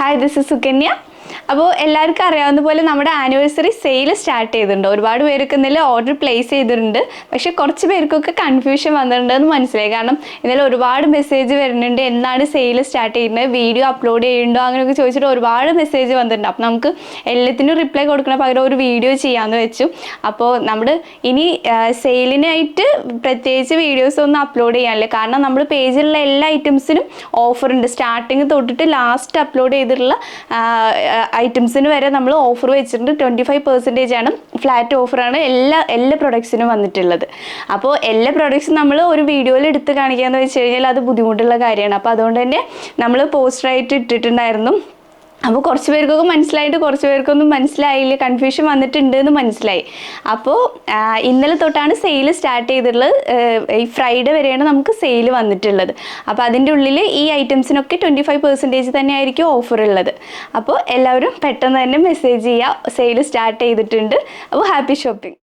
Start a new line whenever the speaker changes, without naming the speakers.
Hi, this is Sukanya. അപ്പോൾ എല്ലാവർക്കും അറിയാവുന്ന പോലെ നമ്മുടെ ആനിവേഴ്സറി സെയിൽ സ്റ്റാർട്ട് ചെയ്തിട്ടുണ്ട്. ഒരുപാട് പേർക്ക് ഇന്നലെ ഓർഡർ പ്ലേസ് ചെയ്തിട്ടുണ്ട്. പക്ഷേ കുറച്ച് പേർക്കൊക്കെ കൺഫ്യൂഷൻ വന്നിട്ടുണ്ടെന്ന് മനസ്സിലായി. കാരണം ഇന്നലെ ഒരുപാട് മെസ്സേജ് വരുന്നുണ്ട്, എന്നാണ് സെയിൽ സ്റ്റാർട്ട് ചെയ്യുന്നത്, വീഡിയോ അപ്ലോഡ് ചെയ്യുന്നുണ്ടോ അങ്ങനെയൊക്കെ ചോദിച്ചിട്ട് ഒരുപാട് മെസ്സേജ് വന്നിട്ടുണ്ട്. അപ്പോൾ നമുക്ക് എല്ലാത്തിനും റിപ്ലൈ കൊടുക്കണ പകരം ഒരു വീഡിയോ ചെയ്യാമെന്ന് വെച്ചു. അപ്പോൾ നമ്മൾ ഇനി സെയിലിനായിട്ട് പ്രത്യേകിച്ച് വീഡിയോസ് ഒന്നും അപ്ലോഡ് ചെയ്യാനില്ല. കാരണം നമ്മുടെ പേജിലുള്ള എല്ലാ ഐറ്റംസിനും ഓഫറുണ്ട്. സ്റ്റാർട്ടിങ് തൊട്ടിട്ട് ലാസ്റ്റ് അപ്ലോഡ് ചെയ്തിട്ടുള്ള ഐറ്റംസിന് വരെ നമ്മൾ ഓഫർ വെച്ചിട്ടുണ്ട്. 25% ആണ് ഫ്ലാറ്റ് ഓഫറാണ് എല്ലാ പ്രൊഡക്ട്സിനും വന്നിട്ടുള്ളത്. അപ്പോൾ എല്ലാ പ്രൊഡക്ട്സും നമ്മൾ ഒരു വീഡിയോയിൽ എടുത്ത് കാണിക്കാമെന്ന് വെച്ച് കഴിഞ്ഞാൽ അത് ബുദ്ധിമുട്ടുള്ള കാര്യമാണ്. അപ്പോൾ അതുകൊണ്ട് തന്നെ നമ്മൾ പോസ്റ്ററായിട്ട് ഇട്ടിട്ടുണ്ടായിരുന്നു. അപ്പോൾ കുറച്ച് പേർക്കൊക്കെ മനസ്സിലായിട്ട് കുറച്ച് പേർക്കൊന്നും മനസ്സിലായില്ല, കൺഫ്യൂഷൻ വന്നിട്ടുണ്ട് എന്ന് മനസ്സിലായി. അപ്പോൾ ഇന്നലെ തൊട്ടാണ് സെയിൽ സ്റ്റാർട്ട് ചെയ്തിട്ടുള്ളത്. ഈ ഫ്രൈഡേ വരെയാണ് നമുക്ക് സെയിൽ വന്നിട്ടുള്ളത്. അപ്പോൾ അതിൻ്റെ ഉള്ളിൽ ഈ ഐറ്റംസിനൊക്കെ 25% തന്നെയായിരിക്കും ഓഫർ ഉള്ളത്. അപ്പോൾ എല്ലാവരും പെട്ടെന്ന് തന്നെ മെസ്സേജ് ചെയ്യുക, സെയിൽ സ്റ്റാർട്ട് ചെയ്തിട്ടുണ്ട്. അപ്പോൾ ഹാപ്പി ഷോപ്പിംഗ്.